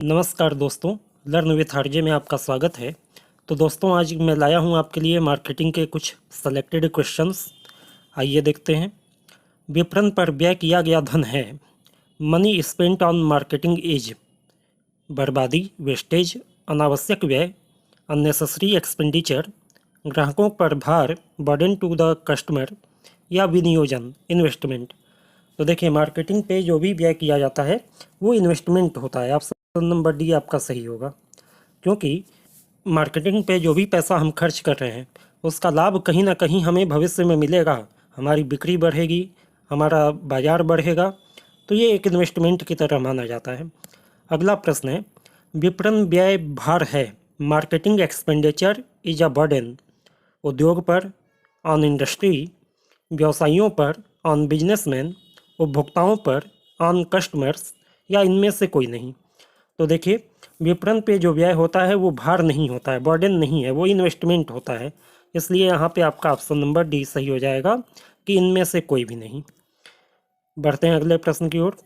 नमस्कार दोस्तों, learn with RJ में आपका स्वागत है। तो दोस्तों, आज मैं लाया हूं आपके लिए मार्केटिंग के कुछ सेलेक्टेड क्वेश्चंस। आइए देखते हैं। विपणन पर व्यय किया गया धन है। Money spent on marketing is बर्बादी, वेस्टेज, अनावश्यक व्यय, अननेसेसरी एक्सपेंडिचर, ग्राहकों पर भार, बर्डन टू द कस्टमर, या विनियोजन, इन्वेस्टमेंट। तो देखिए, मार्केटिंग पे जो भी व्यय किया जाता है वो इन्वेस्टमेंट होता है। ऑप्शन नंबर डी आपका सही होगा, क्योंकि मार्केटिंग पे जो भी पैसा हम खर्च कर रहे हैं उसका लाभ कहीं ना कहीं हमें भविष्य में मिलेगा। हमारी बिक्री बढ़ेगी, हमारा बाजार बढ़ेगा, तो ये एक इन्वेस्टमेंट की तरह माना जाता है। अगला प्रश्न है, विपणन व्यय भार है। Marketing expenditure is a burden. उद्योग पर, ऑन इंडस्ट्री, व्यवसायियों पर, ऑन बिजनेसमैन, उपभोक्ताओं पर, ऑन कस्टमर्स, या इनमें से कोई नहीं। तो देखिए, विपणन पे जो व्यय होता है वो भार नहीं होता है, बर्डन नहीं है, वो इन्वेस्टमेंट होता है। इसलिए यहाँ पे आपका ऑप्शन नंबर डी सही हो जाएगा कि इनमें से कोई भी नहीं। बढ़ते हैं अगले प्रश्न की ओर।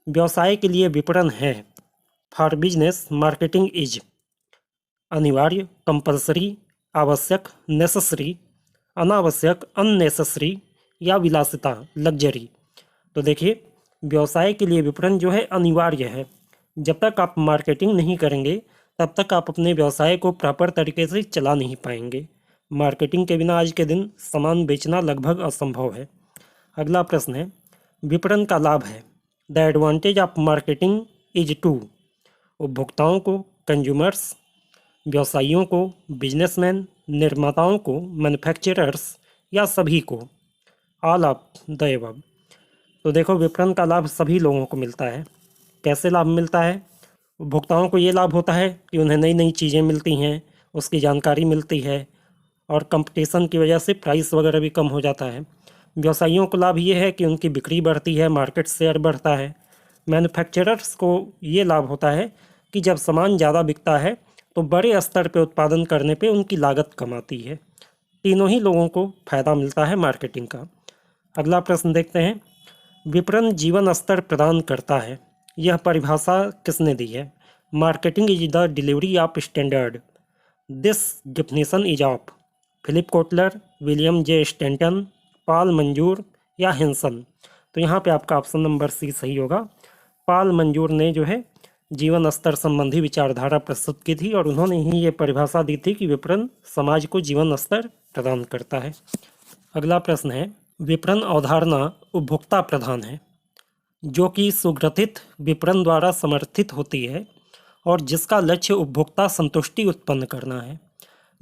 व्यवसाय के लिए विपणन है। फॉर बिजनेस मार्केटिंग इज अनिवार्य, कंपलसरी, आवश्यक, नेसेसरी, अनावश्यक, अननेसेसरी, या विलासिता, लग्जरी। तो देखिए, व्यवसाय के लिए विपणन जो है अनिवार्य है। जब तक आप मार्केटिंग नहीं करेंगे तब तक आप अपने व्यवसाय को प्रॉपर तरीके से चला नहीं पाएंगे। मार्केटिंग के बिना आज के दिन सामान बेचना लगभग असंभव है। अगला प्रश्न है, विपणन का लाभ है। The advantage of marketing is to उपभोक्ताओं को, कंज्यूमर्स, व्यवसायियों को, बिजनेसमैन, निर्माताओं को, मैन्युफैक्चरर्स, या सभी को, ऑल ऑफ द एबव। तो देखो, विपणन का लाभ सभी लोगों को मिलता है। कैसे लाभ मिलता है? उपभोक्ताओं को ये लाभ होता है कि उन्हें नई नई चीज़ें मिलती हैं, उसकी जानकारी मिलती है, और कंपटीशन की वजह से प्राइस वगैरह भी कम हो जाता है। व्यवसायियों को लाभ ये है कि उनकी बिक्री बढ़ती है, मार्केट शेयर बढ़ता है। मैन्युफैक्चरर्स को ये लाभ होता है कि जब सामान ज़्यादा बिकता है तो बड़े स्तर पर उत्पादन करने पे उनकी लागत कम आती है। तीनों ही लोगों को फायदा मिलता है मार्केटिंग का। अगला प्रश्न देखते हैं, विपणन जीवन स्तर प्रदान करता है। यह परिभाषा किसने दी है? Marketing is the delivery of standard. This definition is of Philip Kotler, William J Stanton, Paul Mazur, या हेंसन। तो यहाँ पे आपका ऑप्शन नंबर सी सही होगा। पॉल मंजूर ने जो है जीवन स्तर संबंधी विचारधारा प्रस्तुत की थी, और उन्होंने ही ये परिभाषा दी थी कि विपणन समाज को जीवन स्तर प्रदान करता है। अगला प्रश्न है, विपणन अवधारणा उपभोक्ता प्रधान है, जो कि सुग्रथित विपणन द्वारा समर्थित होती है और जिसका लक्ष्य उपभोक्ता संतुष्टि उत्पन्न करना है,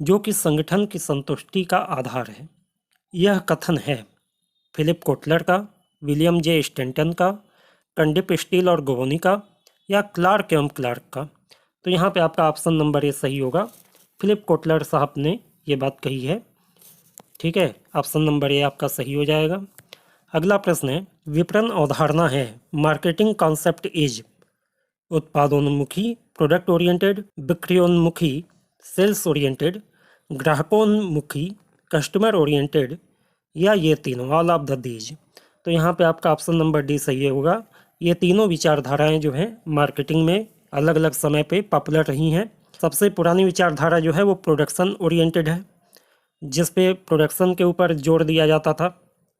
जो कि संगठन की संतुष्टि का आधार है। यह कथन है फिलिप कोटलर का, विलियम जे स्टैंटन का, कंडिप स्टील और गोवनी का, या क्लार्क एवं क्लार्क का। तो यहाँ पे आपका ऑप्शन नंबर ए सही होगा। फिलिप कोटलर साहब ने ये बात कही है। ठीक है, ऑप्शन नंबर ए आपका सही हो जाएगा। अगला प्रश्न है, विपणन अवधारणा है। मार्केटिंग कॉन्सेप्ट इज उत्पादोन्मुखी, प्रोडक्ट ओरिएंटेड, बिक्रियोन्मुखी, सेल्स ओरिएंटेड, ग्राहकोन्मुखी, कस्टमर ओरिएंटेड, या ये तीनों, ऑल ऑफ द दीज। तो यहाँ पे आपका ऑप्शन नंबर डी सही होगा। ये तीनों विचारधाराएं जो हैं मार्केटिंग में अलग अलग समय पे पॉपुलर रही हैं। सबसे पुरानी विचारधारा जो है वो प्रोडक्शन ओरिएंटेड है, जिस पे प्रोडक्शन के ऊपर जोर दिया जाता था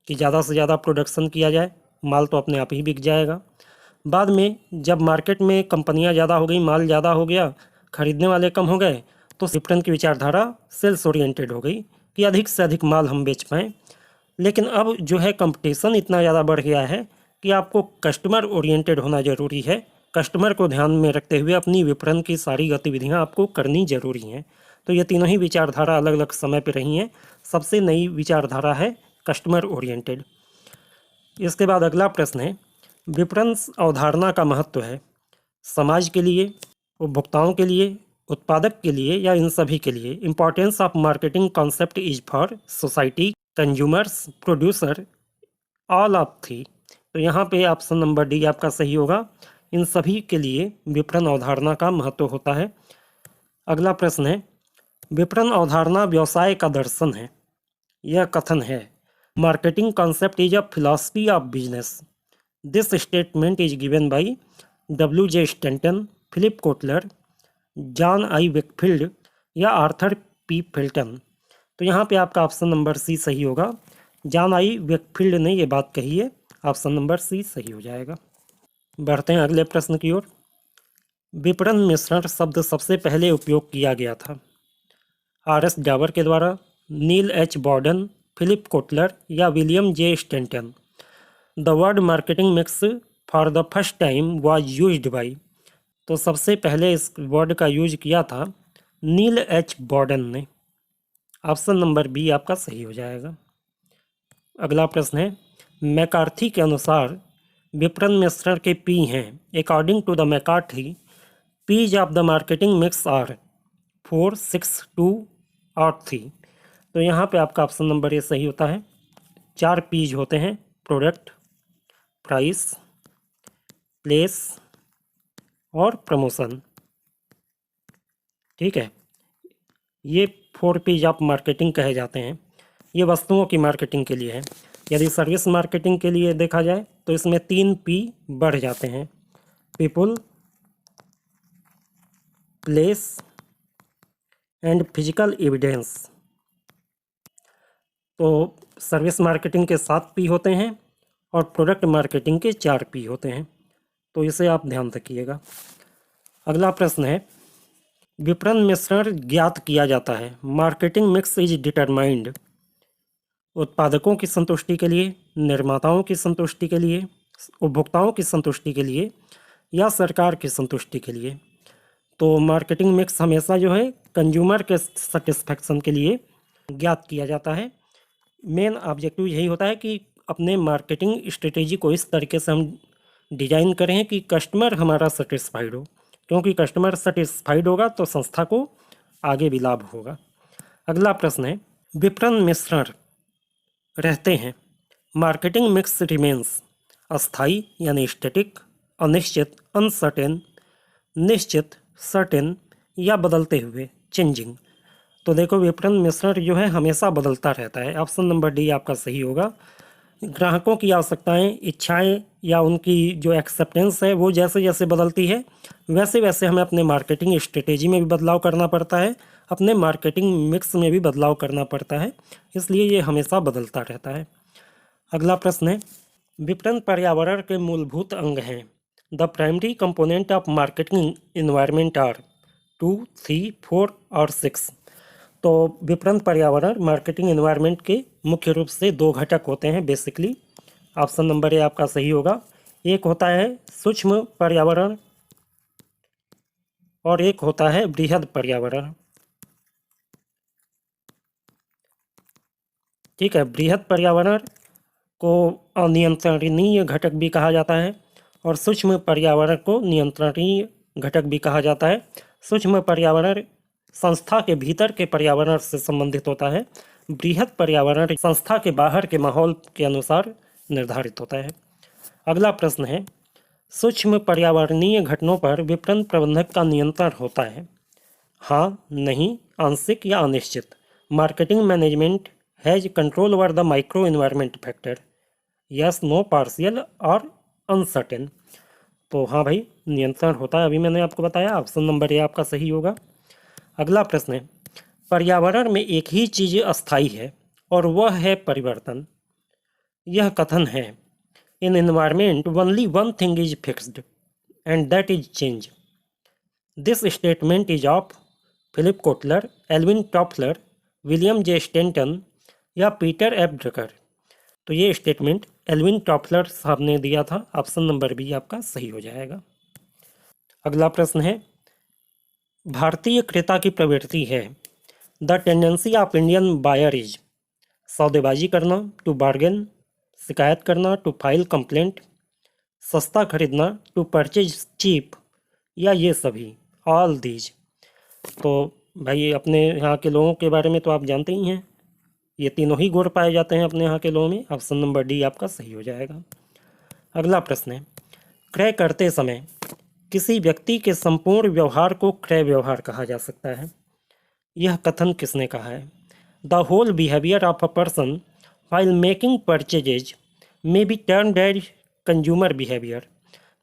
कि ज़्यादा से ज़्यादा प्रोडक्शन किया जाए, माल तो अपने आप ही बिक जाएगा। बाद में जब मार्केट में कंपनियां ज़्यादा हो गई, माल ज़्यादा हो गया, खरीदने वाले कम हो गए, तो विपणन की विचारधारा सेल्स ओरिएंटेड हो गई कि अधिक से अधिक माल हम बेच पाएँ। लेकिन अब जो है कंपटीशन इतना ज़्यादा बढ़ गया है कि आपको कस्टमर ओरिएंटेड होना ज़रूरी है। कस्टमर को ध्यान में रखते हुए अपनी विपणन की सारी गतिविधियाँ आपको करनी ज़रूरी हैं। तो ये तीनों ही विचारधारा अलग अलग समय पर रही हैं। सबसे नई विचारधारा है कस्टमर ओरिएंटेड। इसके बाद अगला प्रश्न है, विपणन अवधारणा का महत्व है समाज के लिए, उपभोक्ताओं के लिए, उत्पादक के लिए, या इन सभी के लिए। Importance of marketing concept is for society, consumers, producer, all of three. तो यहाँ पे ऑप्शन नंबर डी आपका सही होगा। इन सभी के लिए विपणन अवधारणा का महत्व होता है। अगला प्रश्न है, विपणन अवधारणा व्यवसाय का दर्शन है। यह कथन है, marketing concept is a philosophy of business. This statement is given by W J Stanton, Philip Kotler, John I Wakefield या आर्थर पी फिल्टन? तो यहाँ पे आपका ऑप्शन नंबर सी सही होगा। जॉन आई वेकफील्ड ने ये बात कही है। ऑप्शन नंबर सी सही हो जाएगा। बढ़ते हैं अगले प्रश्न की ओर। विपणन मिश्रण शब्द सबसे पहले उपयोग किया गया था। आर.एस. डाबर के द्वारा, नील एच. बॉर्डन, फिलिप कोटलर या William J. Stanton? The word marketing mix for the first time was used by? तो सबसे पहले इस वर्ड का यूज किया था नील एच. बॉर्डन ने। ऑप्शन नंबर बी आपका सही हो जाएगा। अगला प्रश्न है, मैकार्थी के अनुसार विपणन मिश्रण के पी हैं। According to the McCarthy, P's of the marketing mix are 4, 6, 2 और 3। तो यहाँ पे आपका ऑप्शन नंबर ए सही होता है। 4 पीज होते हैं, प्रोडक्ट, प्राइस, प्लेस और प्रमोशन। ठीक है, ये 4 पीज ऑफ मार्केटिंग कहे जाते हैं। ये वस्तुओं की मार्केटिंग के लिए है। यदि सर्विस मार्केटिंग के लिए देखा जाए तो इसमें 3 पी बढ़ जाते हैं, people, place and physical evidence. तो सर्विस मार्केटिंग के 7 पी होते हैं और प्रोडक्ट मार्केटिंग के 4 पी होते हैं। तो इसे आप ध्यान रखिएगा। अगला प्रश्न है, विपणन मिश्रण ज्ञात किया जाता है। मार्केटिंग मिक्स इज डिटरमाइंड उत्पादकों की संतुष्टि के लिए, निर्माताओं की संतुष्टि के लिए, उपभोक्ताओं की संतुष्टि के लिए या सरकार की संतुष्टि के लिए? तो मार्केटिंग मिक्स हमेशा जो है कंज्यूमर के सेटिस्फेक्शन के लिए ज्ञात किया जाता है। मेन ऑब्जेक्टिव यही होता है कि अपने मार्केटिंग स्ट्रेटेजी को इस तरीके से हम डिजाइन करें कि कस्टमर हमारा सेटिस्फाइड हो, क्योंकि कस्टमर सेटिस्फाइड होगा तो संस्था को आगे भी लाभ होगा। अगला प्रश्न है, विपणन मिश्रण रहते हैं। मार्केटिंग मिक्स रिमेन्स अस्थाई यानी स्टैटिक, अनिश्चित अनसर्टेन, निश्चित सर्टेन या बदलते हुए चेंजिंग? तो देखो, विपणन मिश्रण जो है हमेशा बदलता रहता है। ऑप्शन नंबर डी आपका सही होगा। ग्राहकों की आवश्यकताएं, इच्छाएं या उनकी जो एक्सेप्टेंस है वो जैसे जैसे बदलती है वैसे वैसे हमें अपने मार्केटिंग स्ट्रेटेजी में भी बदलाव करना पड़ता है, अपने मार्केटिंग मिक्स में भी बदलाव करना पड़ता है, इसलिए ये हमेशा बदलता रहता है। अगला प्रश्न है, विपणन पर्यावरण के मूलभूत अंग हैं। The primary component of marketing environment are 2, 3, 4 और 6। तो विपणन पर्यावरण मार्केटिंग इन्वायरमेंट के मुख्य रूप से 2 घटक होते हैं बेसिकली। ऑप्शन नंबर ए आपका सही होगा। एक होता है सूक्ष्म पर्यावरण और एक होता है बृहद पर्यावरण। ठीक है, बृहद पर्यावरण को अनियंत्रणीय घटक भी कहा जाता है और सूक्ष्म पर्यावरण को नियंत्रणीय घटक भी कहा जाता है। सूक्ष्म पर्यावरण संस्था के भीतर के पर्यावरण से संबंधित होता है, बृहद पर्यावरण संस्था के बाहर के माहौल के अनुसार निर्धारित होता है। अगला प्रश्न है, सूक्ष्म पर्यावरणीय घटनों पर विपणन प्रबंधक का नियंत्रण होता है। हाँ, नहीं, आंशिक या अनिश्चित? Marketing management has control over the micro environment factor. Yes, no, partial और अनसर्टेन? तो हाँ भाई, नियंत्रण होता है, अभी मैंने आपको बताया। ऑप्शन नंबर ए आपका सही होगा। अगला प्रश्न है, पर्यावरण में एक ही चीज़ अस्थायी है और वह है परिवर्तन। यह कथन है, in environment only one thing is fixed and that is change. This statement is of Philip Kotler, Alvin Toffler, William J. Stanton या पीटर एफ. ड्रकर? तो ये स्टेटमेंट एल्विन टॉफलर साहब ने दिया था। ऑप्शन नंबर बी आपका सही हो जाएगा। अगला प्रश्न है, भारतीय क्रेता की प्रवृत्ति है। The tendency of Indian buyer is सौदेबाजी करना, टू बार्गेन, शिकायत करना, टू फाइल कंप्लेंट, सस्ता खरीदना, टू परचेज चीप या ये सभी, ऑल दीज? तो भाई, अपने यहाँ के लोगों के बारे में तो आप जानते ही हैं, ये तीनों ही गुण पाए जाते हैं अपने यहाँ के लोगों में। ऑप्शन नंबर डी आपका सही हो जाएगा। अगला प्रश्न है, क्रय करते समय किसी व्यक्ति के संपूर्ण व्यवहार को क्रय व्यवहार कहा जा सकता है। यह कथन किसने कहा है? The whole behaviour of a person while making purchases may be termed as consumer behaviour.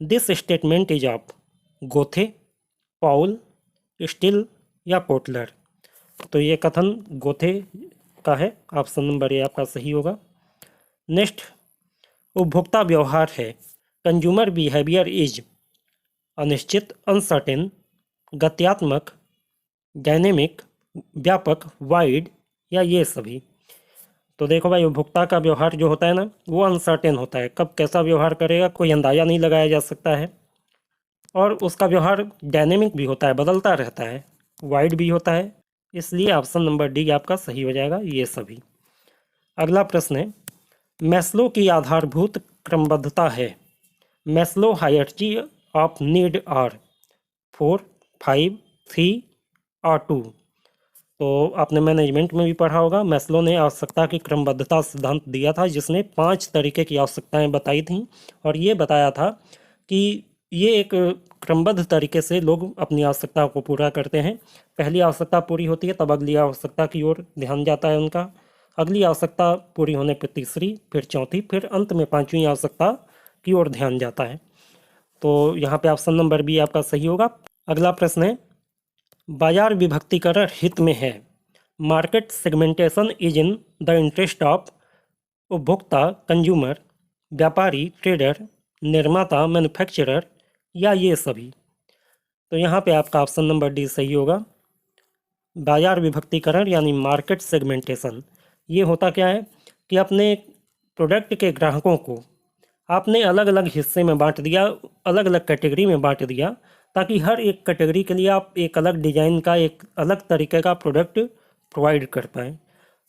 This statement is of Goethe, Paul, steel या कोटलर। तो ये कथन गोथे का है, ऑप्शन नंबर ए आपका सही होगा। नेक्स्ट, उपभोक्ता व्यवहार है। कंज्यूमर बिहेवियर इज अनिश्चित, अनसर्टेन, गत्यात्मक, डायनेमिक, व्यापक, वाइड या ये सभी। तो देखो भाई, उपभोक्ता का व्यवहार जो होता है ना, वो अनसर्टेन होता है। कब कैसा व्यवहार करेगा कोई अंदाज़ा नहीं लगाया जा सकता है। और उसका व्यवहार डायनेमिक भी होता है, बदलता रहता है, वाइड भी होता है। इसलिए ऑप्शन नंबर डी आपका सही हो जाएगा, ये सभी। अगला प्रश्न है, मैस्लो की आधारभूत क्रमबद्धता है। Maslow hierarchy of need are 4, 5, 3 और 2। तो आपने मैनेजमेंट में भी पढ़ा होगा, मैस्लो ने आवश्यकता की क्रमबद्धता सिद्धांत दिया था, जिसने 5 तरीके की आवश्यकताएं बताई थीं और ये बताया था कि ये एक क्रमबद्ध तरीके से लोग अपनी आवश्यकता को पूरा करते हैं। पहली आवश्यकता पूरी होती है तब अगली आवश्यकता की ओर ध्यान जाता है उनका, अगली आवश्यकता पूरी होने पर तीसरी, फिर चौथी, फिर अंत में 5वीं आवश्यकता की ओर ध्यान जाता है। तो यहाँ पे ऑप्शन नंबर बी आपका सही होगा। अगला प्रश्न है, बाजार विभक्तिकरण हित में है। Market segmentation is in the interest of उपभोक्ता, कंज्यूमर, व्यापारी, ट्रेडर, निर्माता, मैन्युफैक्चरर या ये सभी। तो यहाँ पे आपका ऑप्शन नंबर डी सही होगा। बाजार विभक्तिकरण यानी मार्केट सेगमेंटेशन, ये होता क्या है कि अपने प्रोडक्ट के ग्राहकों को आपने अलग अलग हिस्से में बांट दिया, अलग अलग कैटेगरी में बांट दिया, ताकि हर एक कैटेगरी के लिए आप एक अलग डिजाइन का, एक अलग तरीके का प्रोडक्ट प्रोवाइड कर पाएँ।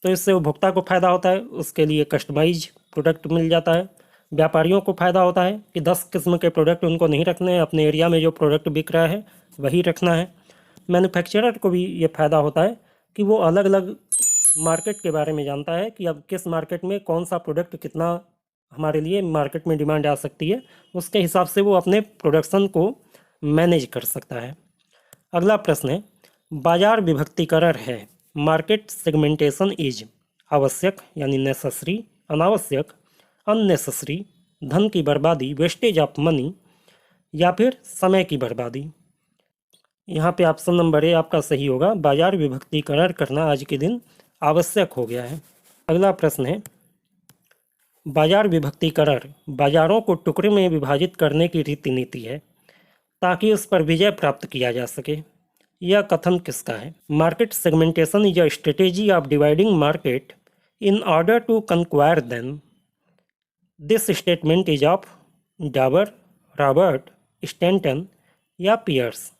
तो इससे उपभोक्ता को फ़ायदा होता है, उसके लिए कस्टमाइज प्रोडक्ट मिल जाता है। व्यापारियों को फ़ायदा होता है कि 10 किस्म के प्रोडक्ट उनको नहीं रखने हैं, अपने एरिया में जो प्रोडक्ट बिक रहा है वही रखना है। मैन्युफैक्चरर को भी ये फ़ायदा होता है कि वो अलग अलग मार्केट के बारे में जानता है कि अब किस मार्केट में कौन सा प्रोडक्ट कितना हमारे लिए मार्केट में डिमांड आ सकती है, उसके हिसाब से वो अपने प्रोडक्शन को मैनेज कर सकता है। अगला प्रश्न है, बाजार विभक्तिकरण है। मार्केट सेगमेंटेशन इज आवश्यक यानी नेसेसरी, अनावश्यक, अननेसेसरी, धन की बर्बादी, वेस्टेज ऑफ मनी या फिर समय की बर्बादी। यहाँ पे ऑप्शन नंबर ए आपका सही होगा। बाजार विभक्तिकरण करना आज के दिन आवश्यक हो गया है। अगला प्रश्न है, बाजार विभक्तिकरण बाजारों को टुकड़े में विभाजित करने की रीति नीति है ताकि उस पर विजय प्राप्त किया जा सके। यह कथन किसका है? Market segmentation is a strategy of dividing market in order to conquer them. This statement is of Dabur, Robert, Stanton या पियर्स।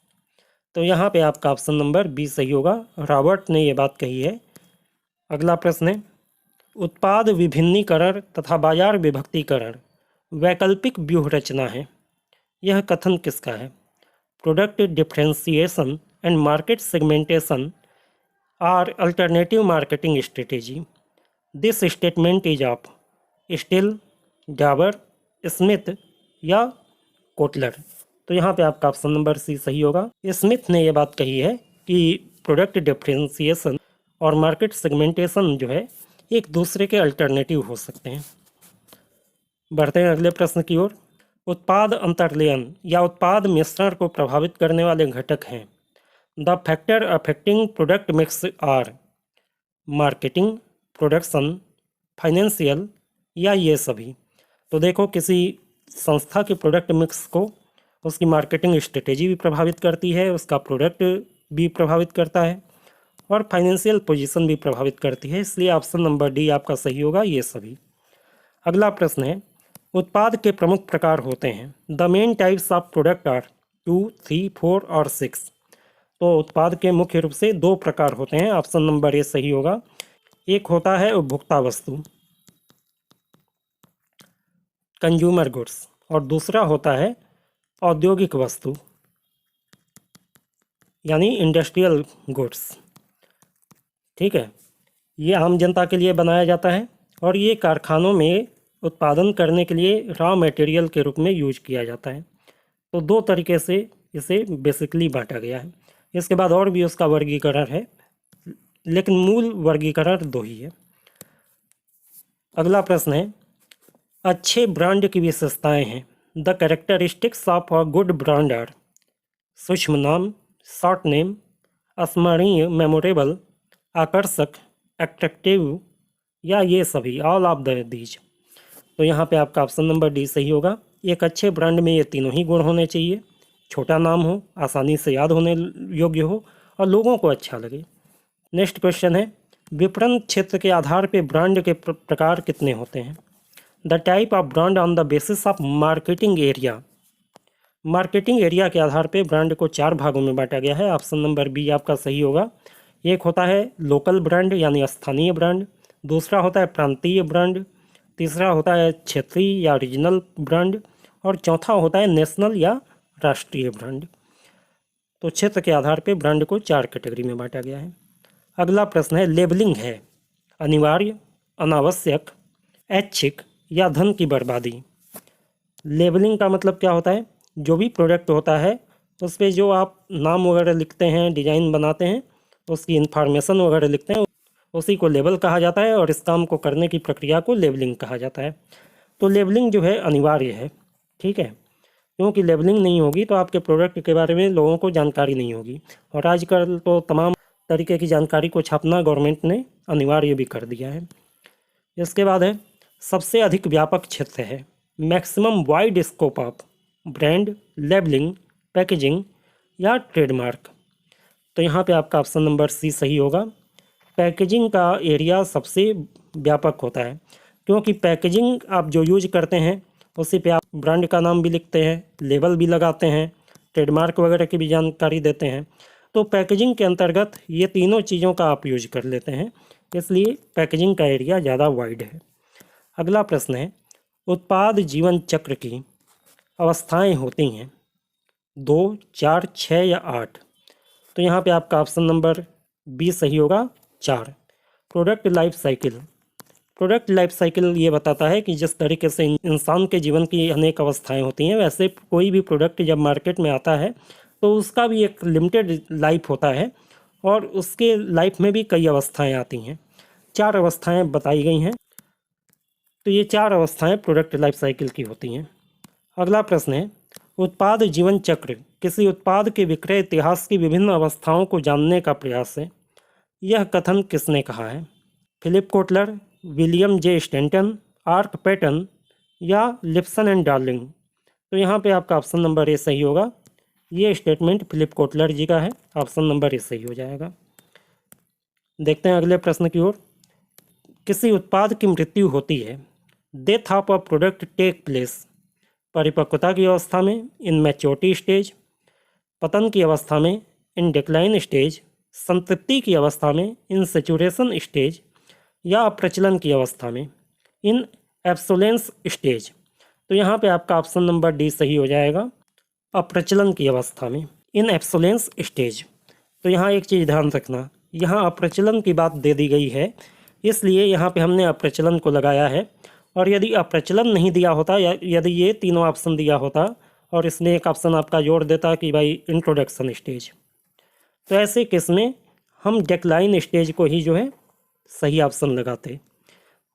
तो यहाँ पे आपका ऑप्शन नंबर बी सही होगा, रॉबर्ट ने ये बात कही है। अगला प्रश्न है, उत्पाद विभिन्नीकरण तथा बाजार विभक्तिकरण वैकल्पिक व्यूह रचना है। यह कथन किसका है? Product differentiation and market segmentation are alternative marketing strategy. This statement is of Steel, Dabur, Smith या कोटलर। तो यहाँ पे आपका ऑप्शन नंबर सी सही होगा। स्मिथ ने यह बात कही है कि प्रोडक्ट डिफ्रेंसिएशन और मार्केट सेगमेंटेशन जो है एक दूसरे के अल्टरनेटिव हो सकते हैं। बढ़ते हैं अगले प्रश्न की ओर। उत्पाद अंतर्लयन या उत्पाद मिश्रण को प्रभावित करने वाले घटक हैं। The factor affecting product mix are marketing, production, financial या ये सभी। तो देखो, किसी संस्था के प्रोडक्ट मिक्स को उसकी मार्केटिंग स्ट्रेटेजी भी प्रभावित करती है, उसका प्रोडक्ट भी प्रभावित करता है और फाइनेंशियल पोजीशन भी प्रभावित करती है। इसलिए ऑप्शन नंबर डी आपका सही होगा, ये सभी। अगला प्रश्न है, उत्पाद के प्रमुख प्रकार होते हैं। The main types of product are 2, 3, 4 और 6। तो उत्पाद के मुख्य रूप से 2 प्रकार होते हैं, ऑप्शन नंबर ए सही होगा। एक होता है उपभोक्ता वस्तु, कंज्यूमर गुड्स, और दूसरा होता है औद्योगिक वस्तु यानी इंडस्ट्रियल गुड्स। ठीक है, ये आम जनता के लिए बनाया जाता है और ये कारखानों में उत्पादन करने के लिए रॉ मटेरियल के रूप में यूज किया जाता है। तो 2 तरीके से इसे बेसिकली बांटा गया है। इसके बाद और भी उसका वर्गीकरण है, लेकिन मूल वर्गीकरण 2 ही है। अगला प्रश्न है, अच्छे ब्रांड की विशेषताएं हैं। The characteristics of a good brand are सूक्ष्म नाम, शॉर्ट नेम, स्मरणीय, मेमोरेबल, आकर्षक, एट्रैक्टिव, या ये सभी, ऑल ऑफ दीज। तो यहाँ पे आपका ऑप्शन नंबर डी सही होगा। एक अच्छे ब्रांड में ये तीनों ही गुण होने चाहिए। छोटा नाम हो, आसानी से याद होने योग्य हो और लोगों को अच्छा लगे। नेक्स्ट क्वेश्चन है, विपणन क्षेत्र के आधार पे ब्रांड के प्रकार कितने होते हैं? The type of brand on the basis of marketing area. Marketing area के आधार पे ब्रांड को 4 भागों में बांटा गया है। ऑप्शन नंबर बी आपका सही होगा। एक होता है लोकल ब्रांड यानी स्थानीय ब्रांड, दूसरा होता है प्रांतीय ब्रांड, तीसरा होता है क्षेत्रीय या रीजनल ब्रांड, और चौथा होता है नेशनल या राष्ट्रीय ब्रांड। तो क्षेत्र के आधार पे ब्रांड को 4 कैटेगरी में बांटा गया है। अगला प्रश्न है, लेबलिंग है अनिवार्य, अनावश्यक, ऐच्छिक या धन की बर्बादी? लेबलिंग का मतलब क्या होता है? जो भी प्रोडक्ट होता है उस पर जो आप नाम वगैरह लिखते हैं, डिजाइन बनाते हैं, उसकी इन्फॉर्मेशन वगैरह लिखते हैं, उसी को लेबल कहा जाता है और इस काम को करने की प्रक्रिया को लेबलिंग कहा जाता है। तो लेबलिंग जो है अनिवार्य है, ठीक है, क्योंकि लेबलिंग नहीं होगी तो आपके प्रोडक्ट के बारे में लोगों को जानकारी नहीं होगी। और आजकल तो तमाम तरीके की जानकारी को छापना गवर्नमेंट ने अनिवार्य भी कर दिया है। इसके बाद है, सबसे अधिक व्यापक क्षेत्र है, maximum wide scope of brand, labelling, packaging या ट्रेडमार्क? तो यहाँ पे आपका ऑप्शन नंबर सी सही होगा। पैकेजिंग का एरिया सबसे व्यापक होता है, क्योंकि पैकेजिंग आप जो यूज करते हैं उसी पे आप ब्रांड का नाम भी लिखते हैं, लेबल भी लगाते हैं, ट्रेडमार्क वगैरह की भी जानकारी देते हैं। तो पैकेजिंग के अंतर्गत ये तीनों चीज़ों का आप यूज कर लेते हैं, इसलिए पैकेजिंग का एरिया ज़्यादा वाइड है। अगला प्रश्न है, उत्पाद जीवन चक्र की अवस्थाएं होती हैं 2, 4, 6 या 8? तो यहाँ पे आपका ऑप्शन नंबर बी सही होगा, 4। Product life cycle. Product life cycle ये बताता है कि जिस तरीके से इंसान के जीवन की अनेक अवस्थाएं होती हैं, वैसे कोई भी प्रोडक्ट जब मार्केट में आता है तो उसका भी एक लिमिटेड लाइफ होता है और उसके लाइफ में भी कई अवस्थाएं आती हैं। 4 अवस्थाएं बताई गई हैं। तो ये 4 अवस्थाएं प्रोडक्ट लाइफ साइकिल की होती हैं। अगला प्रश्न है, उत्पाद जीवन चक्र किसी उत्पाद के विक्रय इतिहास की विभिन्न अवस्थाओं को जानने का प्रयास है। यह कथन किसने कहा है? Philip Kotler, William J Stanton, Arch Patton या लिप्सन एंड डार्लिंग? तो यहाँ पे आपका ऑप्शन नंबर ए सही होगा। ये स्टेटमेंट फिलिप कोटलर जी का है, ऑप्शन नंबर ए सही हो जाएगा। देखते हैं अगले प्रश्न की ओर। किसी उत्पाद की मृत्यु होती है, death of a product take place, परिपक्वता की अवस्था में, इन मैच्योरिटी स्टेज, पतन की अवस्था में, इन डिक्लाइन स्टेज, संतृप्ति की अवस्था में, इन सेचुरेशन स्टेज, या प्रचलन की अवस्था में, इन एब्सोलेंस स्टेज? तो यहाँ पे आपका ऑप्शन नंबर डी सही हो जाएगा, अप्रचलन की अवस्था में, इन एब्सोलेंस स्टेज। तो यहाँ एक चीज़ ध्यान रखना, यहाँ अप्रचलन की बात दे दी गई है, इसलिए यहाँ पे हमने अप्रचलन को लगाया है। और यदि अप्रचलन नहीं दिया होता या यदि ये तीनों ऑप्शन दिया होता और इसमें एक ऑप्शन आपका जोड़ देता कि भाई इंट्रोडक्शन स्टेज, तो ऐसे केस में हम डेक्लाइन स्टेज को ही जो है सही ऑप्शन लगाते।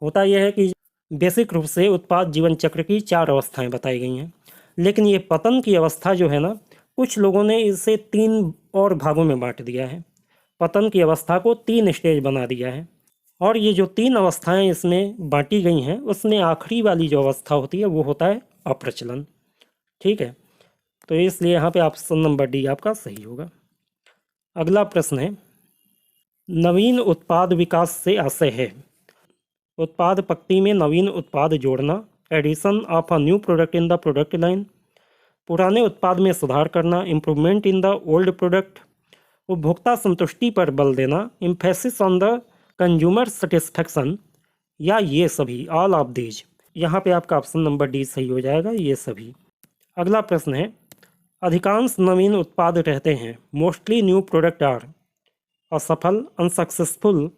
होता यह है कि बेसिक रूप से उत्पाद जीवन चक्र की 4 अवस्थाएं बताई गई हैं, लेकिन ये पतन की अवस्था जो है ना, कुछ लोगों ने इसे 3 और भागों में बांट दिया है। पतन की अवस्था को 3 स्टेज बना दिया है और ये जो 3 अवस्थाएं इसमें बांटी गई हैं उसमें आखिरी वाली जो अवस्था होती है वो होता है अप्रचलन, ठीक है। तो इसलिए यहाँ पे ऑप्शन नंबर डी आपका सही होगा। अगला प्रश्न है, नवीन उत्पाद विकास से आशय है। उत्पाद पंक्ति में नवीन उत्पाद जोड़ना, addition of a new product in the product line, पुराने उत्पाद में सुधार करना, improvement in the old product, उपभोक्ता संतुष्टि पर बल देना, emphasis on the consumer satisfaction, या ये सभी, ऑल ऑफ दीज? यहाँ पे आपका ऑप्शन नंबर डी सही हो जाएगा, ये सभी। अगला प्रश्न है, अधिकांश नवीन उत्पाद रहते हैं, मोस्टली न्यू प्रोडक्ट आर असफल, अनसक्सेसफुल,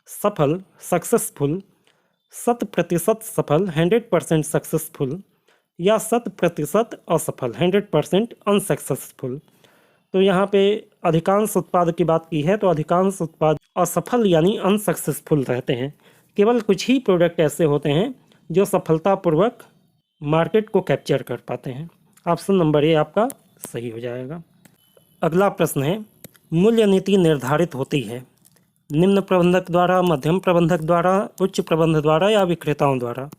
सफल, सक्सेसफुल, 100% सफल, 100% सक्सेसफुल, या 100% असफल, 100% अनसक्सेसफुल? तो यहाँ पे अधिकांश उत्पाद की बात की है तो अधिकांश उत्पाद असफल यानी अनसक्सेसफुल रहते हैं। केवल कुछ ही प्रोडक्ट ऐसे होते हैं जो सफलतापूर्वक मार्केट को कैप्चर कर पाते हैं। ऑप्शन नंबर ए आपका सही हो जाएगा। अगला प्रश्न है, मूल्य नीति निर्धारित होती है निम्न प्रबंधक द्वारा, मध्यम प्रबंधक द्वारा, उच्च प्रबंधक द्वारा या विक्रेताओं द्वारा।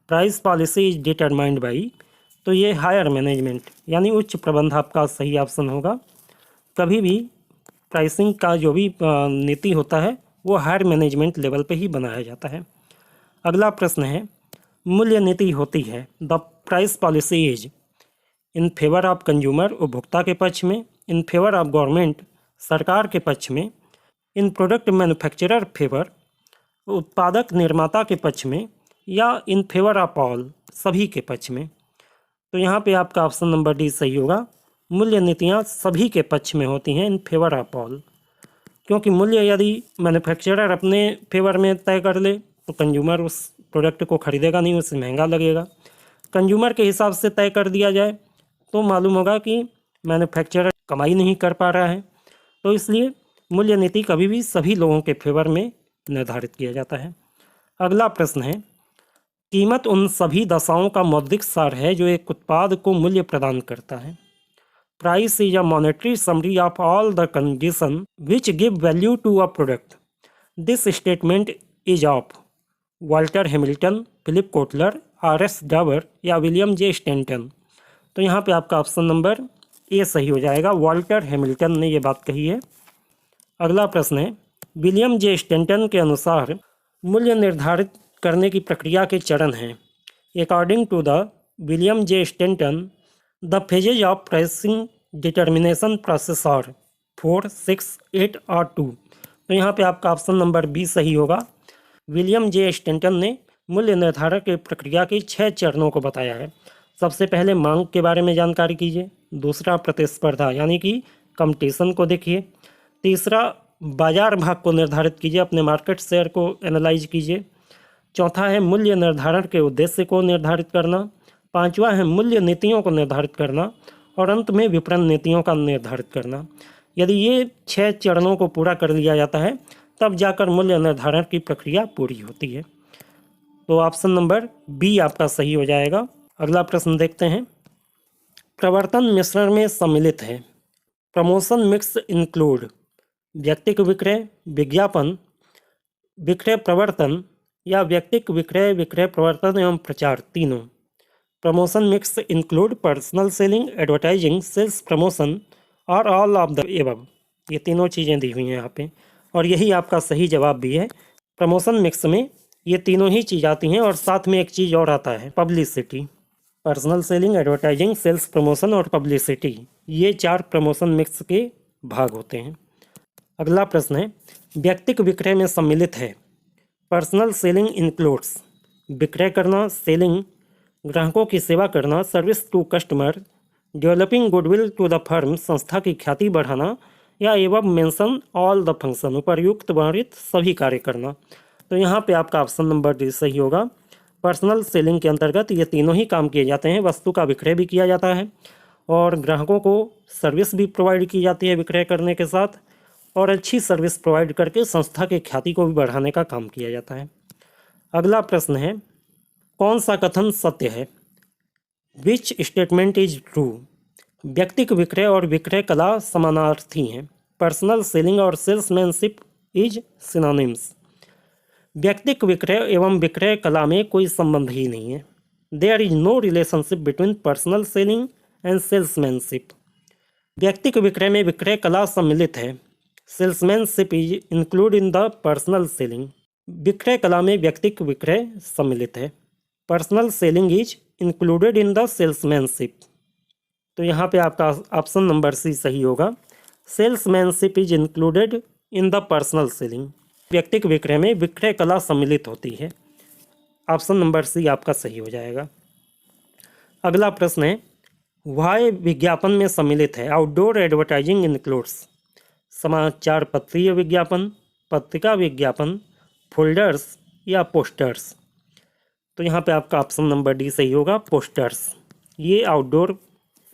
Price policy is determined by, तो ये हायर मैनेजमेंट यानी उच्च प्रबंध आपका सही ऑप्शन होगा। कभी भी प्राइसिंग का जो भी नीति होता है वो हायर मैनेजमेंट लेवल पे ही बनाया जाता है। अगला प्रश्न है, मूल्य नीति होती है the price policy is in favour of consumer, उपभोक्ता के पक्ष में, इन फेवर ऑफ गवर्नमेंट, सरकार के पक्ष में, इन प्रोडक्ट मैन्युफैक्चरर फेवर, उत्पादक निर्माता के पक्ष में, या इन फेवर ऑफ ऑल, सभी के पक्ष में। तो यहाँ पे आपका ऑप्शन नंबर डी सही होगा। मूल्य नीतियाँ सभी के पक्ष में होती हैं, इन फेवर ऑफ ऑल, क्योंकि मूल्य यदि मैन्युफैक्चरर अपने फेवर में तय कर ले तो कंज्यूमर उस प्रोडक्ट को खरीदेगा नहीं, उससे महंगा लगेगा। कंज्यूमर के हिसाब से तय कर दिया जाए तो मालूम होगा कि मैन्युफैक्चरर कमाई नहीं कर पा रहा है। तो इसलिए मूल्य नीति कभी भी सभी लोगों के फेवर में निर्धारित किया जाता है। अगला प्रश्न है, कीमत उन सभी दशाओं का मौद्रिक सार है जो एक उत्पाद को मूल्य प्रदान करता है। Price is a monetary summary of all the condition which give value to a product. This statement is of Walter Hamilton, Philip Kotler, आर.एस. डाबर या विलियम जे स्टैंटन। तो यहाँ पे आपका ऑप्शन नंबर ए सही हो जाएगा। वाल्टर हैमिल्टन ने ये बात कही है। अगला प्रश्न है, विलियम जे स्टैंटन के अनुसार मूल्य निर्धारित करने की प्रक्रिया के चरण हैं। According to the William J Stanton, the phases of pricing determination process are 4, 6, 8 और 2। तो यहाँ पे आपका ऑप्शन नंबर बी सही होगा। विलियम जे स्टैंटन ने मूल्य निर्धारण की प्रक्रिया के 6 चरणों को बताया है। सबसे पहले मांग के बारे में जानकारी कीजिए, दूसरा प्रतिस्पर्धा यानी कि कंपटीशन को देखिए, तीसरा बाजार भाग को निर्धारित कीजिए, अपने मार्केट शेयर को एनालाइज कीजिए, चौथा है मूल्य निर्धारण के उद्देश्य को निर्धारित करना, पांचवा है मूल्य नीतियों को निर्धारित करना और अंत में विपणन नीतियों का निर्धारित करना। यदि ये 6 चरणों को पूरा कर लिया जाता है तब जाकर मूल्य निर्धारण की प्रक्रिया पूरी होती है। तो ऑप्शन नंबर बी आपका सही हो जाएगा। अगला प्रश्न देखते हैं, प्रवर्तन मिश्रण में सम्मिलित है। प्रमोशन मिक्स इंक्लूड व्यक्तिक विक्रय, विज्ञापन, विक्रय प्रवर्तन या व्यक्तिक विक्रय, विक्रय प्रवर्तन एवं प्रचार, तीनों। Promotion mix include personal selling, advertising, sales promotion और ऑल ऑफ द एबव। ये तीनों चीज़ें दी हुई हैं यहाँ पे और यही आपका सही जवाब भी है। प्रमोशन मिक्स में ये तीनों ही चीज़ आती हैं और साथ में एक चीज़ और आता है, publicity. Personal selling, advertising, sales promotion और पब्लिसिटी, ये 4 प्रमोशन मिक्स के भाग होते हैं। अगला प्रश्न है, व्यक्तिक विक्रय में सम्मिलित है। पर्सनल सेलिंग इंक्लूड्स विक्रय करना, सेलिंग, ग्राहकों की सेवा करना, service to customer, developing goodwill to the firm, संस्था की ख्याति बढ़ाना, या एवं मेंशन ऑल द फंक्शन, उपर्युक्त वर्णित सभी कार्य करना। तो यहाँ पे आपका ऑप्शन नंबर डी सही होगा। पर्सनल सेलिंग के अंतर्गत ये तीनों ही काम किए जाते हैं। वस्तु का विक्रय भी किया जाता है और ग्राहकों को सर्विस भी प्रोवाइड की जाती है विक्रय करने के साथ, और अच्छी सर्विस प्रोवाइड करके संस्था के ख्याति को भी बढ़ाने का काम किया जाता है। अगला प्रश्न है, कौन सा कथन सत्य है? विच स्टेटमेंट इज ट्रू? व्यक्तिक विक्रय और विक्रय कला समानार्थी हैं। पर्सनल सेलिंग और सेल्समैनशिप इज सिनोनिम्स। व्यक्तिक विक्रय एवं विक्रय कला में कोई संबंध ही नहीं है। There is no relationship between personal selling and salesmanship. व्यक्तिक विक्रय में विक्रय कला सम्मिलित है। Salesmanship is include in the personal selling. विक्रय कला में व्यक्तिक विक्रय सम्मिलित है। Personal selling is included in the salesmanship. तो यहाँ पे आपका ऑप्शन नंबर सी सही होगा। Salesmanship is included in the personal selling. व्यक्तिक विक्रय में विक्रय कला सम्मिलित होती है। ऑप्शन नंबर सी आपका सही हो जाएगा। अगला प्रश्न है, वाह्य विज्ञापन में सम्मिलित है। आउटडोर एडवर्टाइजिंग इंक्लूड्स समाचार पत्रीय विज्ञापन, पत्रिका विज्ञापन, फोल्डर्स या पोस्टर्स। तो यहाँ पे आपका ऑप्शन नंबर डी सही होगा, पोस्टर्स। ये आउटडोर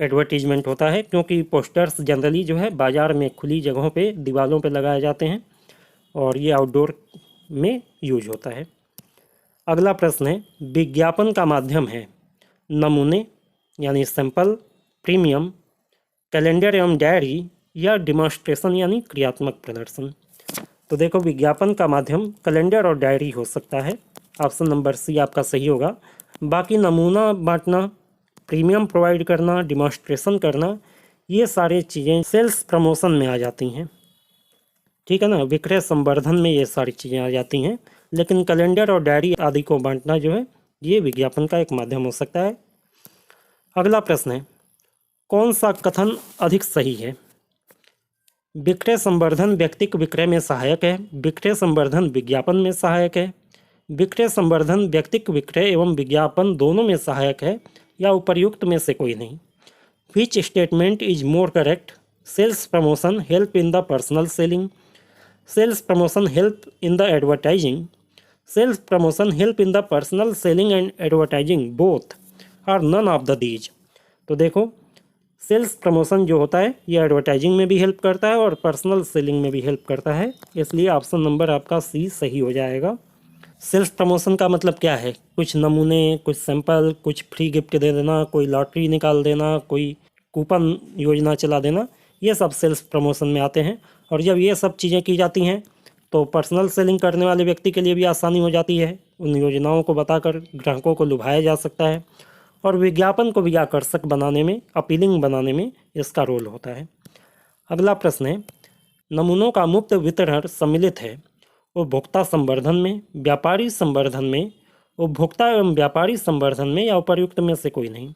एडवर्टीजमेंट होता है क्योंकि पोस्टर्स जनरली जो है बाज़ार में खुली जगहों पे दीवारों पे लगाए जाते हैं और ये आउटडोर में यूज होता है। अगला प्रश्न है, विज्ञापन का माध्यम है नमूने यानी सैंपल, प्रीमियम, कैलेंडर एवं डायरी, या डिमॉन्स्ट्रेशन यानी क्रियात्मक प्रदर्शन। तो देखो विज्ञापन का माध्यम कैलेंडर और डायरी हो सकता है, ऑप्शन नंबर सी आपका सही होगा। बाकी नमूना बांटना, प्रीमियम प्रोवाइड करना, डिमॉन्स्ट्रेशन करना, ये सारी चीज़ें सेल्स प्रमोशन में आ जाती हैं, ठीक है ना, विक्रय संवर्धन में ये सारी चीज़ें आ जाती हैं। लेकिन कैलेंडर और डायरी आदि को बांटना जो है ये विज्ञापन का एक माध्यम हो सकता है। अगला प्रश्न है, कौन सा कथन अधिक सही है? विक्रय संवर्धन व्यक्तिक विक्रय में सहायक है, विक्रय संवर्धन विज्ञापन में सहायक है, विक्रय संवर्धन व्यक्तिक विक्रय एवं विज्ञापन दोनों में सहायक है, या उपर्युक्त में से कोई नहीं। Which statement is more correct? Sales promotion help in the personal selling, sales promotion help in the advertising, sales promotion help in the personal selling and advertising, both are none of the these. तो देखो sales promotion जो होता है ये advertising में भी help करता है और पर्सनल सेलिंग में भी हेल्प करता है, इसलिए ऑप्शन नंबर आपका सी सही हो जाएगा। सेल्स प्रमोशन का मतलब क्या है? कुछ नमूने, कुछ सैंपल, कुछ फ्री गिफ्ट दे देना, कोई लॉटरी निकाल देना, कोई कूपन योजना चला देना, ये सब सेल्स प्रमोशन में आते हैं। और जब ये सब चीज़ें की जाती हैं तो पर्सनल सेलिंग करने वाले व्यक्ति के लिए भी आसानी हो जाती है, उन योजनाओं को बताकर ग्राहकों को लुभाया जा सकता है, और विज्ञापन को भी आकर्षक बनाने में, अपीलिंग बनाने में इसका रोल होता है। अगला प्रश्न है, नमूनों का मुफ्त वितरण सम्मिलित है उपभोक्ता संवर्धन में, व्यापारी संवर्धन में, उपभोक्ता एवं व्यापारी संवर्धन में, या उपर्युक्त में से कोई नहीं।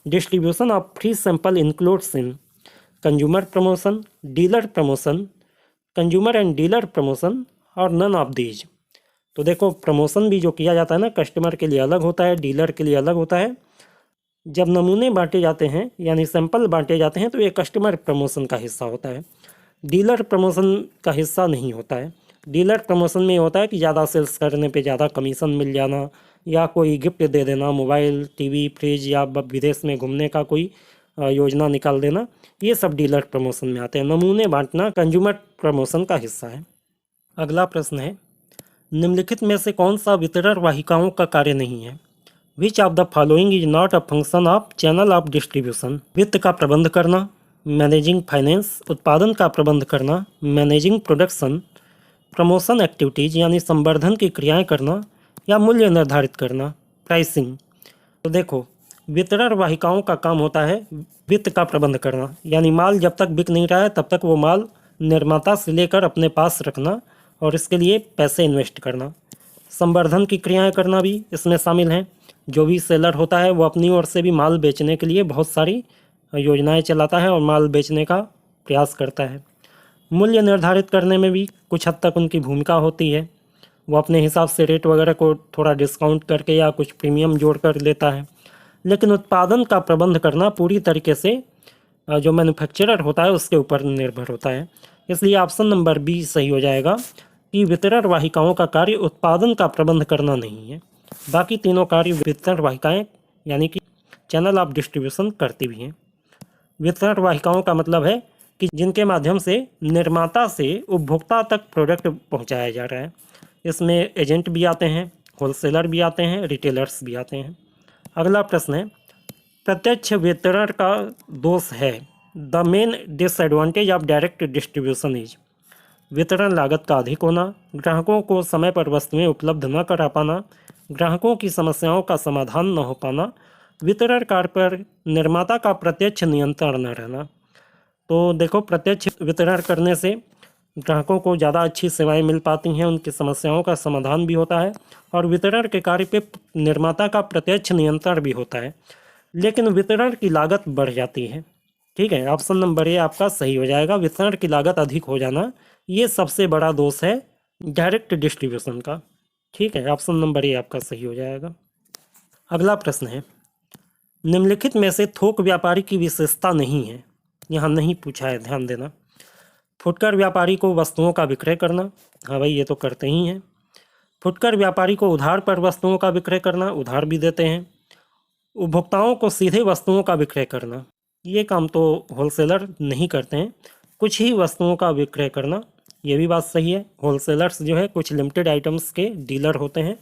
Distribution of free sample includes in consumer promotion, dealer promotion, consumer and dealer promotion, और नन ऑफ दीज। तो देखो प्रमोशन भी जो किया जाता है ना, कस्टमर के लिए अलग होता है, डीलर के लिए अलग होता है। जब नमूने बांटे जाते हैं यानी सैंपल बांटे जाते हैं तो ये कस्टमर प्रमोशन का हिस्सा होता है, डीलर प्रमोशन का हिस्सा नहीं होता है। डीलर प्रमोशन में ये होता है कि ज़्यादा सेल्स करने पे ज़्यादा कमीशन मिल जाना, या कोई गिफ्ट दे देना, मोबाइल, टीवी, फ्रिज, या विदेश में घूमने का कोई योजना निकाल देना, ये सब डीलर प्रमोशन में आते हैं। नमूने बांटना कंज्यूमर प्रमोशन का हिस्सा है। अगला प्रश्न है, निम्नलिखित में से कौन सा वितरण वाहिकाओं का कार्य नहीं है? Which of the following is not a function of channel of distribution? वित्त का प्रबंध करना, मैनेजिंग फाइनेंस, उत्पादन का प्रबंध करना, मैनेजिंग प्रोडक्शन, प्रमोशन एक्टिविटीज़ यानी संवर्धन की क्रियाएं करना, या मूल्य निर्धारित करना, प्राइसिंग। तो देखो वितरण वाहिकाओं का काम होता है वित्त का प्रबंध करना, यानी माल जब तक बिक नहीं रहा है तब तक वो माल निर्माता से लेकर अपने पास रखना और इसके लिए पैसे इन्वेस्ट करना। संवर्धन की क्रियाएं करना भी इसमें शामिल हैं। जो भी सेलर होता है वो अपनी ओर से भी माल बेचने के लिए बहुत सारी योजनाएं चलाता है और माल बेचने का प्रयास करता है। मूल्य निर्धारित करने में भी कुछ हद तक उनकी भूमिका होती है, वो अपने हिसाब से रेट वगैरह को थोड़ा डिस्काउंट करके या कुछ प्रीमियम जोड़ कर लेता है। लेकिन उत्पादन का प्रबंध करना पूरी तरीके से जो मैन्युफैक्चरर होता है उसके ऊपर निर्भर होता है, इसलिए ऑप्शन नंबर बी सही हो जाएगा कि वितरण वाहिकाओं का कार्य उत्पादन का प्रबंध करना नहीं है। बाकी तीनों कार्य वितरण वाहिकाएं यानी कि चैनल ऑफ डिस्ट्रीब्यूशन करती भी हैं। वितरण वाहिकाओं का मतलब है कि जिनके माध्यम से निर्माता से उपभोक्ता तक प्रोडक्ट पहुंचाया जा रहा है। इसमें एजेंट भी आते हैं, होलसेलर भी आते हैं, रिटेलर्स भी आते हैं। अगला प्रश्न है, प्रत्यक्ष वितरण का दोष है the main disadvantage of direct distribution is? वितरण लागत का अधिक होना, ग्राहकों को समय पर वस्तुएं उपलब्ध न करा पाना, ग्राहकों की समस्याओं का समाधान न हो पाना, वितरण कार्य पर निर्माता का प्रत्यक्ष नियंत्रण न रहना। तो देखो प्रत्यक्ष वितरण करने से ग्राहकों को ज़्यादा अच्छी सेवाएं मिल पाती हैं, उनकी समस्याओं का समाधान भी होता है और वितरण के कार्य पे निर्माता का प्रत्यक्ष नियंत्रण भी होता है, लेकिन वितरण की लागत बढ़ जाती है। ठीक है, ऑप्शन नंबर ए आपका सही हो जाएगा। वितरण की लागत अधिक हो जाना ये सबसे बड़ा दोष है डायरेक्ट डिस्ट्रीब्यूशन का। ठीक है, ऑप्शन नंबर ए आपका सही हो जाएगा। अगला प्रश्न है, निम्नलिखित में से थोक व्यापारी की विशेषता नहीं है? यहाँ नहीं पूछा है, ध्यान देना। फुटकर व्यापारी को वस्तुओं का विक्रय करना, हाँ भाई ये तो करते ही हैं। फुटकर व्यापारी को उधार पर वस्तुओं का विक्रय करना, उधार भी देते हैं। उपभोक्ताओं को सीधे वस्तुओं का विक्रय करना, ये काम तो होलसेलर नहीं करते हैं। कुछ ही वस्तुओं का विक्रय करना, ये भी बात सही है। होलसेलर्स जो है कुछ लिमिटेड आइटम्स के डीलर होते हैं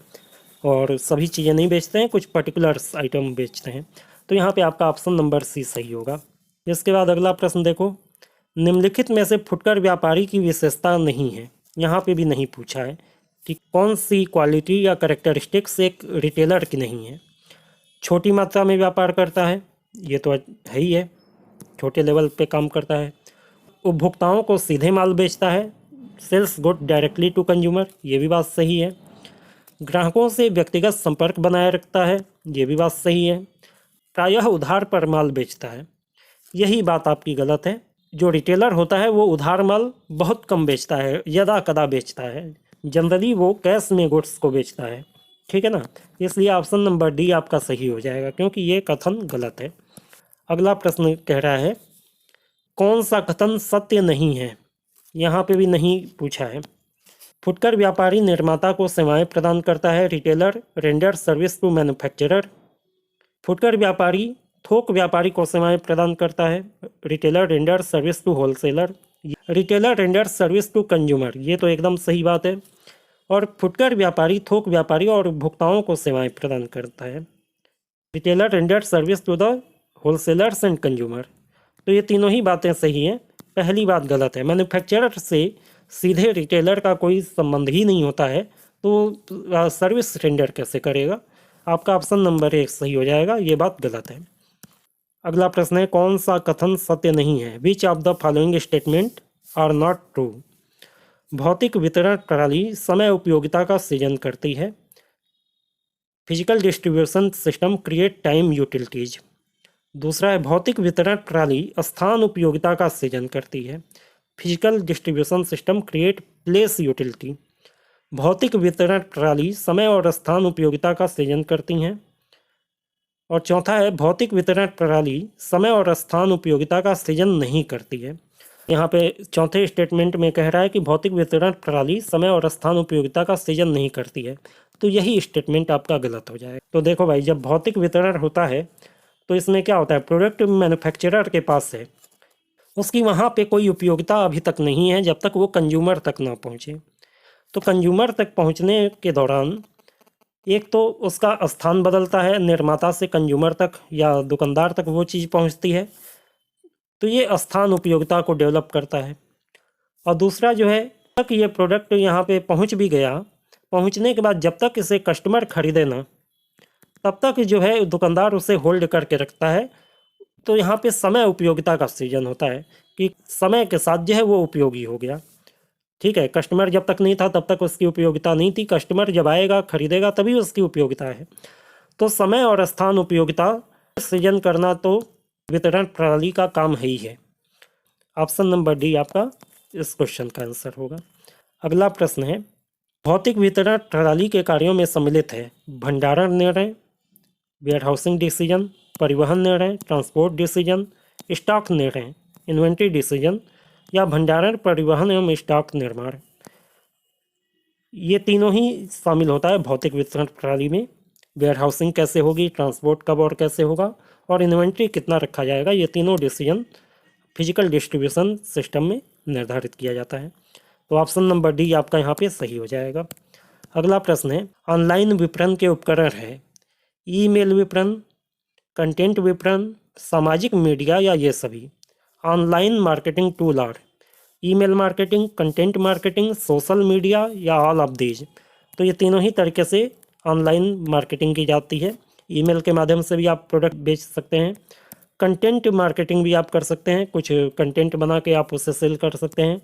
और सभी चीज़ें नहीं बेचते हैं, कुछ पर्टिकुलर्स आइटम बेचते हैं। तो यहाँ पे आपका ऑप्शन नंबर सी सही होगा। इसके बाद अगला प्रश्न देखो, निम्नलिखित में से फुटकर व्यापारी की विशेषता नहीं है। यहाँ पे भी नहीं पूछा है कि कौन सी क्वालिटी या कैरेक्टरिस्टिक्स एक रिटेलर की नहीं है। छोटी मात्रा में व्यापार करता है, ये तो है ही है, छोटे लेवल पे काम करता है। उपभोक्ताओं को सीधे माल बेचता है, sales good directly to consumer, ये भी बात सही है। ग्राहकों से व्यक्तिगत संपर्क बनाए रखता है, ये भी बात सही है। प्रायः उधार पर माल बेचता है, यही बात आपकी गलत है। जो रिटेलर होता है वो उधार माल बहुत कम बेचता है, यदा कदा बेचता है, जनरली वो कैश में गुड्स को बेचता है, ठीक है ना। इसलिए ऑप्शन नंबर डी आपका सही हो जाएगा, क्योंकि ये कथन गलत है। अगला प्रश्न कह रहा है कौन सा कथन सत्य नहीं है। यहाँ पे भी नहीं पूछा है। फुटकर व्यापारी निर्माता को सेवाएं प्रदान करता है, retailer render service to manufacturer. फुटकर व्यापारी थोक व्यापारी को सेवाएं प्रदान करता है, retailer render service to wholesaler. Retailer render service to consumer, ये तो एकदम सही बात है। और फुटकर व्यापारी थोक व्यापारी और उपभोक्ताओं को सेवाएं प्रदान करता है, retailer render service to the wholesalers and consumer. तो ये तीनों ही बातें सही हैं, पहली बात गलत है। मैन्युफैक्चरर से सीधे रिटेलर का कोई संबंध ही नहीं होता है, तो सर्विस रेंडर कैसे करेगा। आपका ऑप्शन नंबर 1 सही हो जाएगा, ये बात गलत है। अगला प्रश्न है कौन सा कथन सत्य नहीं है। Which of the following statement are not true. भौतिक वितरण प्रणाली समय उपयोगिता का सृजन करती है, physical distribution system create time utilities. दूसरा है भौतिक वितरण प्रणाली स्थान उपयोगिता का सृजन करती है, physical distribution system create place utility. भौतिक वितरण प्रणाली समय और स्थान उपयोगिता का सृजन करती हैं। और चौथा है भौतिक वितरण प्रणाली समय और स्थान उपयोगिता का सृजन नहीं करती है। यहाँ पे चौथे स्टेटमेंट में कह रहा है कि भौतिक वितरण प्रणाली समय और स्थान उपयोगिता का सृजन नहीं करती है, तो यही स्टेटमेंट आपका गलत हो जाएगा। तो देखो भाई, जब भौतिक वितरण होता है तो इसमें क्या होता है, प्रोडक्ट मैन्युफैक्चरर के पास है, उसकी वहाँ पे कोई उपयोगिता अभी तक नहीं है जब तक वो कंज्यूमर तक ना पहुँचे। तो कंज्यूमर तक पहुँचने के दौरान एक तो उसका स्थान बदलता है, निर्माता से कंज्यूमर तक या दुकानदार तक वो चीज़ पहुंचती है, तो ये स्थान उपयोगिता को डेवलप करता है। और दूसरा जो है, तक ये प्रोडक्ट यहाँ पे पहुंच भी गया, पहुंचने के बाद जब तक इसे कस्टमर खरीदे ना, तब तक जो है दुकानदार उसे होल्ड करके रखता है। तो यहाँ पे समय उपयोगिता का सृजन होता है कि समय के साथ जो है वो उपयोगी हो गया, ठीक है। कस्टमर जब तक नहीं था तब तक उसकी उपयोगिता नहीं थी, कस्टमर जब आएगा खरीदेगा तभी उसकी उपयोगिता है। तो समय और स्थान उपयोगिता सृजन करना तो वितरण प्रणाली का काम है ही है। ऑप्शन नंबर डी आपका इस क्वेश्चन का आंसर होगा। अगला प्रश्न है भौतिक वितरण प्रणाली के कार्यों में सम्मिलित है भंडारण निर्णय, वेयरहाउसिंग डिसीजन, परिवहन निर्णय, ट्रांसपोर्ट डिसीजन, स्टॉक निर्णय, इन्वेंट्री डिसीजन, या भंडारण, परिवहन एवं स्टॉक निर्माण। ये तीनों ही शामिल होता है भौतिक वितरण प्रणाली में। वेयरहाउसिंग कैसे होगी, ट्रांसपोर्ट कब और कैसे होगा, और इन्वेंट्री कितना रखा जाएगा, ये तीनों डिसीजन फिजिकल डिस्ट्रीब्यूशन सिस्टम में निर्धारित किया जाता है। तो ऑप्शन नंबर डी आपका यहाँ पे सही हो जाएगा। अगला प्रश्न है ऑनलाइन विपणन के उपकरण है ईमेल विपणन, कंटेंट विपणन, सामाजिक मीडिया, या ये सभी। Online marketing tool are email marketing, content marketing, social media, या ऑल ऑफ दीज। तो ये तीनों ही तरीके से ऑनलाइन मार्केटिंग की जाती है। ईमेल के माध्यम से भी आप प्रोडक्ट बेच सकते हैं, कंटेंट मार्केटिंग भी आप कर सकते हैं, कुछ कंटेंट बना के आप उसे सेल कर सकते हैं।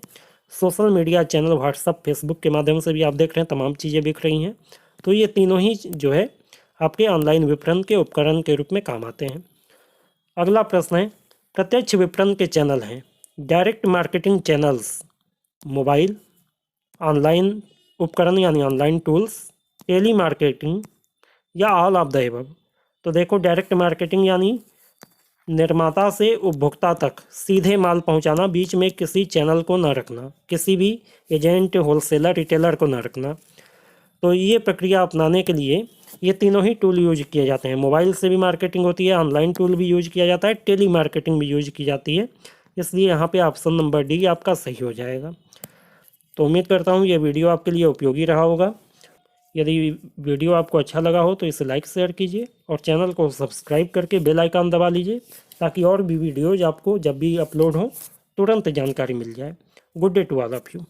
Social media channel WhatsApp Facebook के माध्यम से भी आप देख रहे हैं तमाम चीज़ें बिक रही हैं। तो ये तीनों ही जो है आपके ऑनलाइन विपणन के उपकरण के रूप में काम आते हैं। अगला प्रश्न है प्रत्यक्ष विपणन के चैनल हैं direct marketing channels, mobile, online उपकरण यानी ऑनलाइन टूल्स, टेली मार्केटिंग, या ऑल ऑफ द एबव। तो देखो डायरेक्ट मार्केटिंग यानी निर्माता से उपभोक्ता तक सीधे माल पहुंचाना, बीच में किसी चैनल को ना रखना, किसी भी एजेंट, होलसेलर, रिटेलर को ना रखना। तो ये प्रक्रिया अपनाने के लिए ये तीनों ही टूल यूज किए जाते हैं। मोबाइल से भी मार्केटिंग होती है, ऑनलाइन टूल भी यूज किया जाता है, टेली मार्केटिंग भी यूज की जाती है। इसलिए यहाँ पे ऑप्शन नंबर डी आपका सही हो जाएगा। तो उम्मीद करता हूँ ये वीडियो आपके लिए उपयोगी रहा होगा। यदि वीडियो आपको अच्छा लगा हो तो इसे लाइक शेयर कीजिए और चैनल को सब्सक्राइब करके बेल आइकन दबा लीजिए, ताकि और भी वीडियोज़ आपको जब भी अपलोड हो तुरंत जानकारी मिल जाए। Good day to all of you.